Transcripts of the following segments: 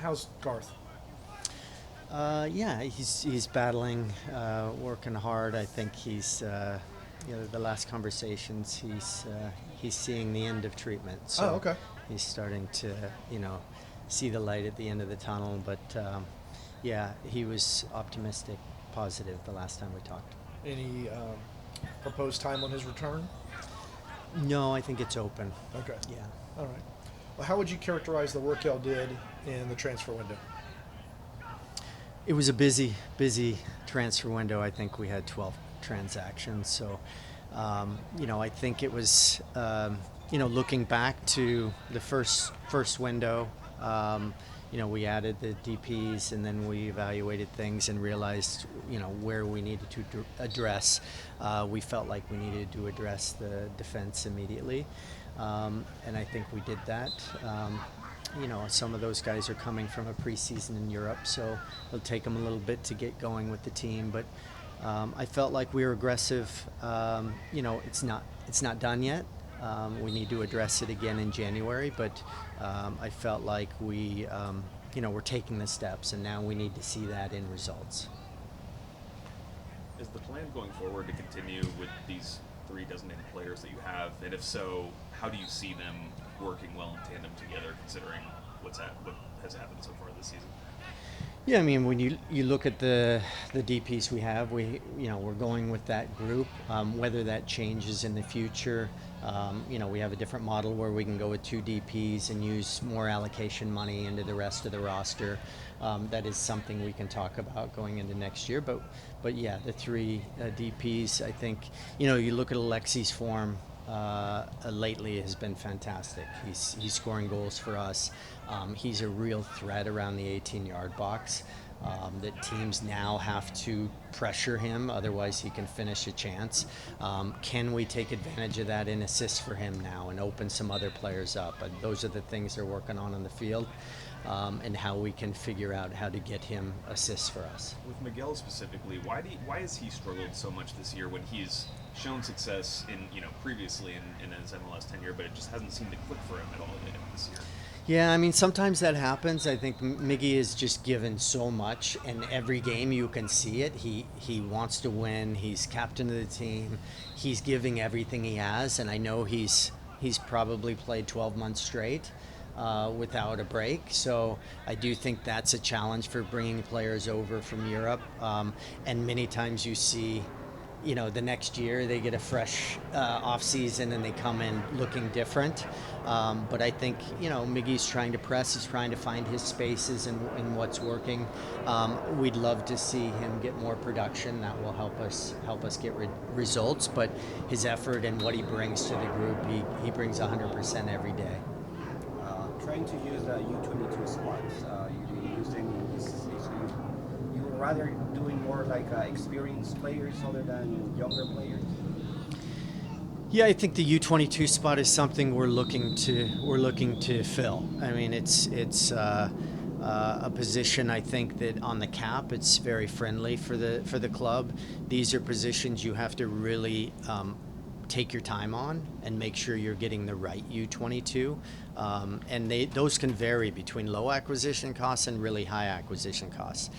How's Garth? Yeah, he's battling, working hard. I think he's the last conversations he's seeing the end of treatment. Oh, So okay. he's starting to see the light at the end of the tunnel. But yeah, he was optimistic, positive the last time we talked. Any proposed time on his return? No, I think it's open. Okay. Yeah. All right. Well, how would you characterize the work y'all did in the transfer window? It was a busy transfer window. I think we had 12 transactions. So, I think it was, looking back to the first window. We added the DPs and then we evaluated things and realized, where we needed to address. We felt like we needed to address the defense immediately, and I think we did that. Some of those guys are coming from a preseason in Europe, so it'll take them a little bit to get going with the team. But I felt like we were aggressive. It's not done yet. We need to address it again in January, but I felt like we're taking the steps, and now we need to see that in results. Is the plan going forward to continue with these 3 designated players that you have? And if so, how do you see them working well in tandem together, considering what has happened so far this season? Yeah, I mean, when you look at the DPs we have, we're going with that group. Whether that changes in the future, we have a different model where we can go with 2 DPs and use more allocation money into the rest of the roster. That is something we can talk about going into next year. But yeah, the 3 DPs, I think, you look at Alexi's form. Lately has been fantastic. He's scoring goals for us. He's a real threat around the 18-yard box. That teams now have to pressure him, otherwise he can finish a chance. Can we take advantage of that in assists for him now and open some other players up? And those are the things they're working on the field, and how we can figure out how to get him assists for us. With Miguel specifically, why has he struggled so much this year when he's shown success previously in his MLS tenure, but it just hasn't seemed to click for him at all this year? Yeah, I mean, sometimes that happens. I think Miggy is just given so much, and every game you can see it. He wants to win. He's captain of the team. He's giving everything he has, and I know he's probably played 12 months straight without a break. So I do think that's a challenge for bringing players over from Europe. And many times you see, the next year they get a fresh off season and they come in looking different. But I think, Miggy's trying to press, he's trying to find his spaces and what's working. We'd love to see him get more production. That will help us get results. But his effort and what he brings to the group, he brings 100% every day. Trying to use the U22 spots, you using this season. You were rather doing more like experienced players other than younger players. Yeah, I think the U22 spot is something we're looking to fill. I mean, it's a position I think that on the cap it's very friendly for the club. These are positions you have to really take your time on and make sure you're getting the right U22. And those can vary between low acquisition costs and really high acquisition costs.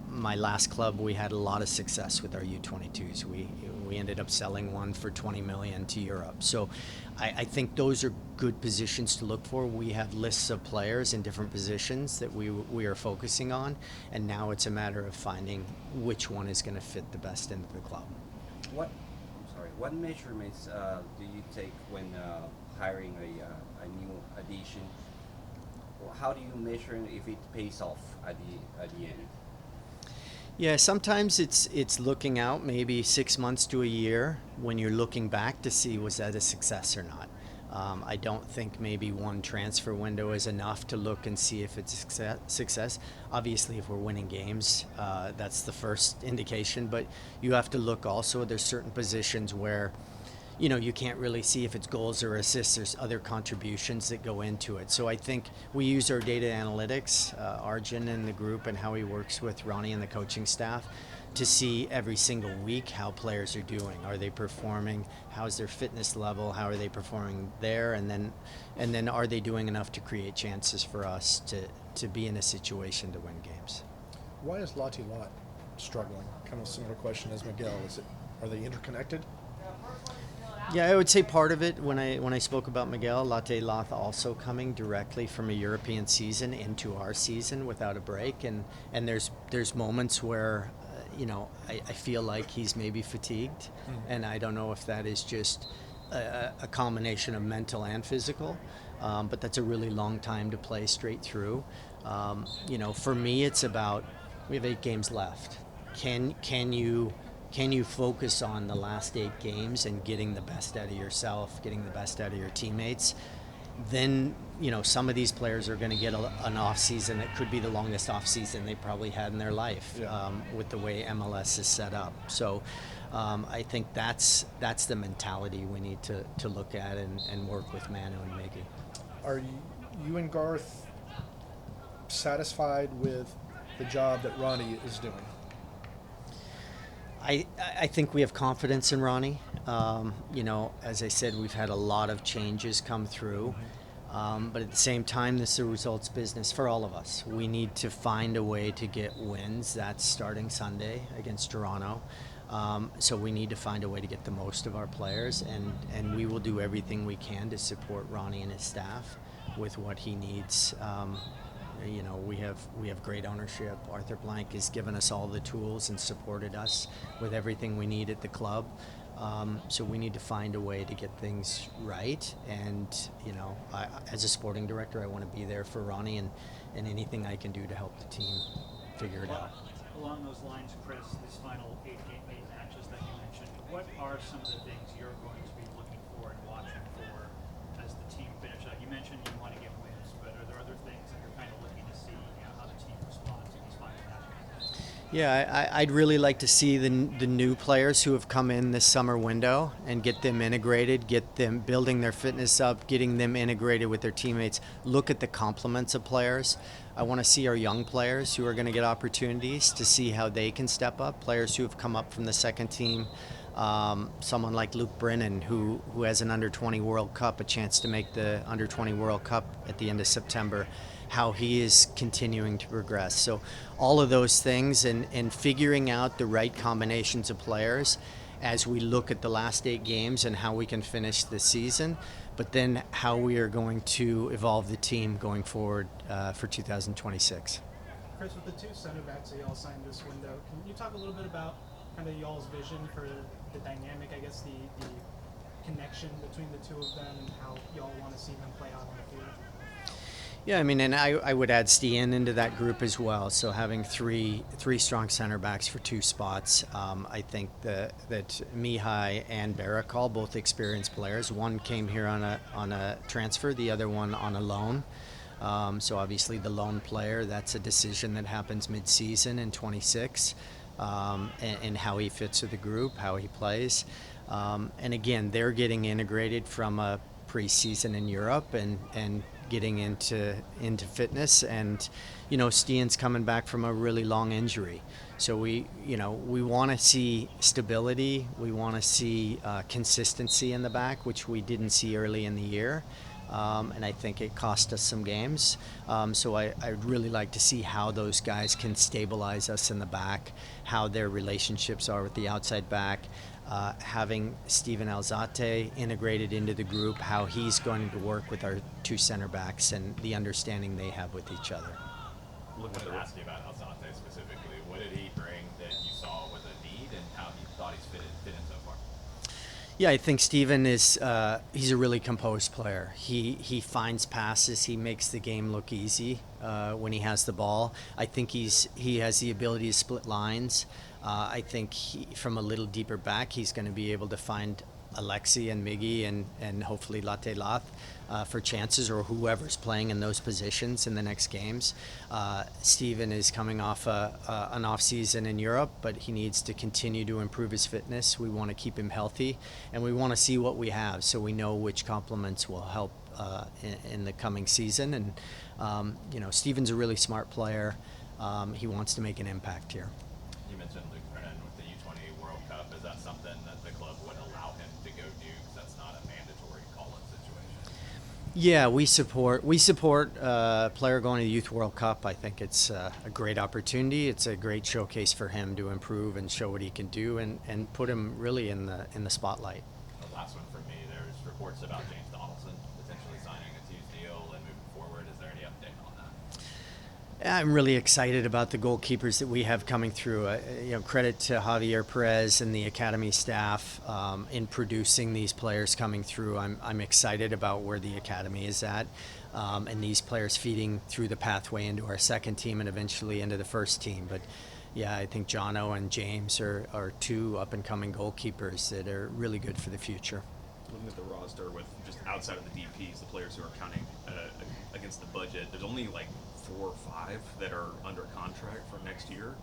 My last club, we had a lot of success with our U22s. We ended up selling one for 20 million to Europe. So I think those are good positions to look for. We have lists of players in different positions that we are focusing on, and now it's a matter of finding which one is going to fit the best into the club. What measurements do you take when hiring a new addition? Or how do you measure if it pays off at the end? Yeah, sometimes it's looking out maybe 6 months to a year when you're looking back to see was that a success or not. I don't think maybe one transfer window is enough to look and see if it's a success. Obviously, if we're winning games, that's the first indication. But you have to look also. There's certain positions where, you can't really see if it's goals or assists. There's other contributions that go into it. So I think we use our data analytics, Arjun and the group, and how he works with Ronnie and the coaching staff to see every single week how players are doing. Are they performing? How's their fitness level? How are they performing there? And then are they doing enough to create chances for us to be in a situation to win games? Why is Lottie Lot struggling? Kind of a similar question as Miguel. Are they interconnected? Yeah, I would say part of it, when I spoke about Miguel, Latte Loth also coming directly from a European season into our season without a break, and there's moments where I feel like he's maybe fatigued, and I don't know if that is just a combination of mental and physical, but that's a really long time to play straight through. For me, it's about, we have 8 games left. Can you focus on the last 8 games and getting the best out of yourself, getting the best out of your teammates? Then, some of these players are going to get an off season that could be the longest off season they probably had in their life, with the way MLS is set up. So I think that's the mentality we need to look at and work with Manu and Miggy. Are you and Garth satisfied with the job that Ronnie is doing? I think we have confidence in Ronnie. As I said, we've had a lot of changes come through. But at the same time, this is a results business for all of us. We need to find a way to get wins. That's starting Sunday against Toronto. So we need to find a way to get the most of our players, and we will do everything we can to support Ronnie and his staff with what he needs. We have great ownership. Arthur Blank has given us all the tools and supported us with everything we need at the club. So we need to find a way to get things right. And as a sporting director, I want to be there for Ronnie and anything I can do to help the team figure it out. Along those lines, Chris, these final 8 matches that you mentioned, what are some of the things you're going to be looking for and watching for as the team finishes? You mentioned you want to get wins, but are there other things that you're kind of looking to see, how the team responds in these final matches? Yeah, I'd really like to see the new players who have come in this summer window and get them integrated, get them building their fitness up, getting them integrated with their teammates. Look at the complements of players. I want to see our young players who are going to get opportunities to see how they can step up, players who have come up from the second team. Someone like Luke Brennan, who has an under-20 World Cup, a chance to make the under-20 World Cup at the end of September, how he is continuing to progress. So all of those things and figuring out the right combinations of players as we look at the last 8 games and how we can finish the season, but then how we are going to evolve the team going forward for 2026. Chris, with the 2 center backs that y'all signed this window, can you talk a little bit about kind of y'all's vision for the dynamic, I guess the connection between the 2 of them and how y'all want to see them play out on the field? Yeah, I mean, and I would add Stian into that group as well. So having three strong center backs for 2 spots, I think that Mihai and Barakal, both experienced players. One came here on a transfer, the other one on a loan. So obviously the loan player, that's a decision that happens mid-season in 26, and how he fits with the group, how he plays. And again, they're getting integrated from a preseason in Europe and getting into fitness, and Stian's coming back from a really long injury, so we want to see stability, we want to see consistency in the back, which we didn't see early in the year, and I think it cost us some games. So I'd really like to see how those guys can stabilize us in the back, how their relationships are with the outside back. Having Steven Alzate integrated into the group, how he's going to work with our 2 center backs and the understanding they have with each other. I wanted to ask you about Alzate specifically. What did he bring that you saw was a need, and how he thought he's fit in so far? Yeah, I think Steven is he's a really composed player. He finds passes. He makes the game look easy when he has the ball. I think he has the ability to split lines. I think from a little deeper back, he's going to be able to find Alexi and Miggy and hopefully Latte Lath for chances, or whoever's playing in those positions in the next games. Steven is coming off an off season in Europe, but he needs to continue to improve his fitness. We want to keep him healthy, and we want to see what we have so we know which complements will help in the coming season. And Steven's a really smart player. He wants to make an impact here. You mentioned Luke Brennan. Yeah, we support a player going to the Youth World Cup. I think it's a great opportunity. It's a great showcase for him to improve and show what he can do, and put him really in the spotlight. The last one for me, there's reports about James Donaldson potentially signing a Tuesday deal and moving forward. Is there any update on that? I'm really excited about the goalkeepers that we have coming through. Credit to Javier Perez and the academy staff in producing these players coming through. I'm excited about where the academy is at, and these players feeding through the pathway into our second team and eventually into the first team. But yeah, I think Jono and James are two up-and-coming goalkeepers that are really good for the future. Looking at the roster with just outside of the DPs, the players who are counting against the budget, there's only like 4 or 5 that are under contract for next year.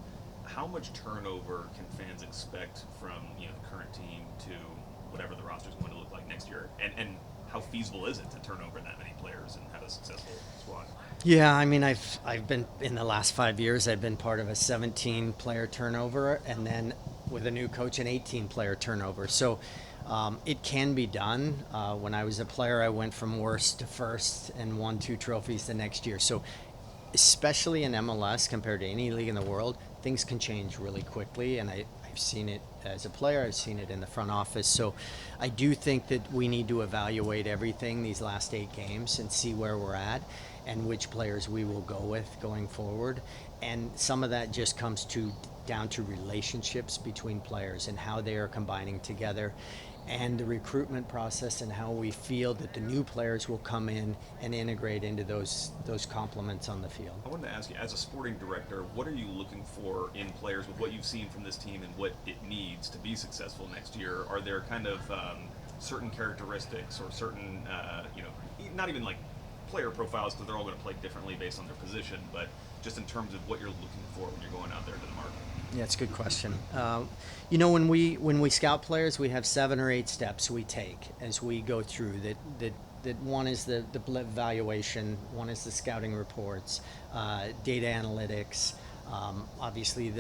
How much turnover can fans expect from the current team to whatever the roster is going to look like next year? And how feasible is it to turn over that many players and have a successful squad? Yeah, I mean, I've been in the last 5 years. I've been part of a 17-player turnover, and then with a new coach, an 18-player turnover. So it can be done. When I was a player, I went from worst to first and won 2 trophies the next year. So especially in MLS compared to any league in the world, things can change really quickly, and I've seen it as a player, I've seen it in the front office. So I do think that we need to evaluate everything these last 8 games and see where we're at and which players we will go with going forward. And some of that just comes down to relationships between players and how they are combining together, and the recruitment process and how we feel that the new players will come in and integrate into those complements on the field. I wanted to ask you, as a sporting director, what are you looking for in players with what you've seen from this team and what it needs to be successful next year? Are there kind of certain characteristics or certain, not even like player profiles, because they're all going to play differently based on their position, but just in terms of what you're looking for when you're going out there to the market? Yeah, it's a good question. When we scout players, we have 7 or 8 steps we take as we go through. That one is the evaluation, one is the scouting reports, data analytics, obviously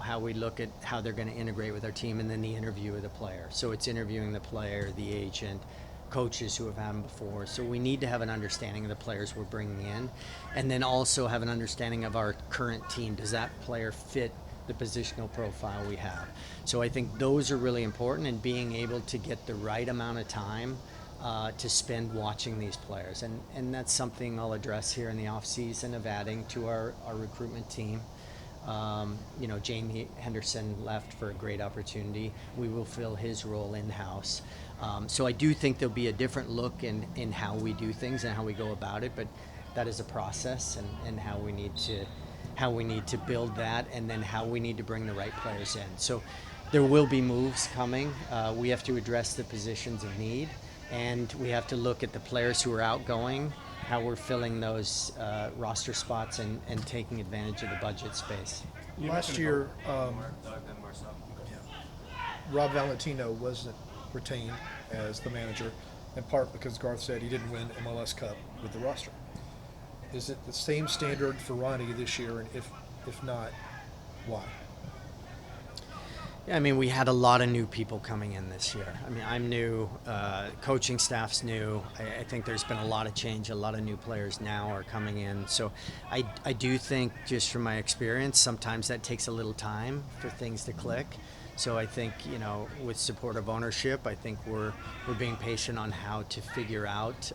how we look at how they're going to integrate with our team, and then the interview of the player. So it's interviewing the player, the agent, coaches who have had them before. So we need to have an understanding of the players we're bringing in, and then also have an understanding of our current team. Does that player fit the positional profile we have? So I think those are really important, and being able to get the right amount of time to spend watching these players. And that's something I'll address here in the off season of adding to our recruitment team. Jamie Henderson left for a great opportunity. We will fill his role in-house. So I do think there'll be a different look in how we do things and how we go about it, but that is a process, and how we need to build that, and then how we need to bring the right players in. So there will be moves coming. We have to address the positions of need, and we have to look at the players who are outgoing, how we're filling those roster spots and taking advantage of the budget space. Last year, Rob Valentino wasn't retained as the manager, in part because Garth said he didn't win MLS Cup with the roster. Is it the same standard for Ronnie this year, and if not, why? Yeah, I mean, we had a lot of new people coming in this year. I mean, I'm new, coaching staff's new. I think there's been a lot of change. A lot of new players now are coming in. So I do think, just from my experience, sometimes that takes a little time for things to click. So I think, with supportive ownership, I think we're being patient on how to figure out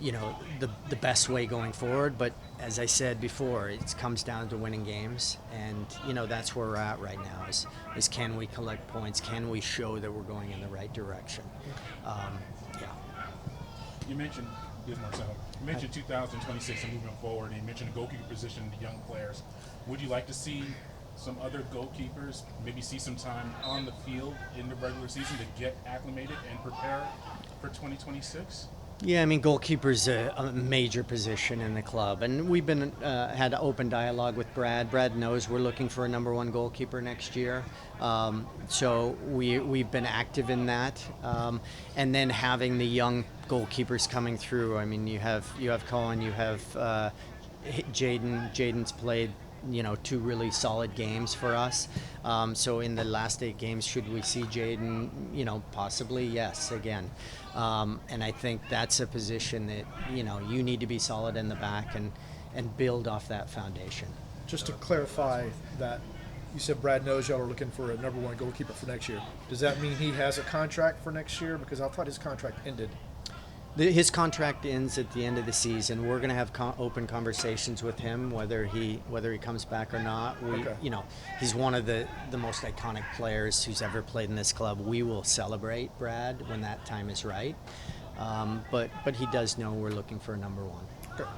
the best way going forward. But as I said before, it comes down to winning games, and that's where we're at right now, is can we collect points, can we show that we're going in the right direction. You mentioned, Marcelo, you mentioned 2026 and moving forward, and you mentioned the goalkeeper position, the young players. Would you like to see some other goalkeepers maybe see some time on the field in the regular season to get acclimated and prepare for 2026? Yeah, I mean, goalkeeper's a major position in the club, and we've been had open dialogue with Brad. Brad knows we're looking for a number 1 goalkeeper next year, so we've been active in that, and then having the young goalkeepers coming through. I mean, you have Cohen, you have Jaden. Jaden's played 2 really solid games for us. So in the last 8 games, should we see Jaden, possibly? Yes, again. And I think that's a position that, you need to be solid in the back and build off that foundation. Just to clarify that, you said Brad knows y'all are looking for a number 1 goalkeeper for next year. Does that mean he has a contract for next year? Because I thought his contract ended. His contract ends at the end of the season. We're going to have open conversations with him, whether he comes back or not. Okay. He's one of the most iconic players who's ever played in this club. We will celebrate Brad when that time is right. But he does know we're looking for a number 1. Okay.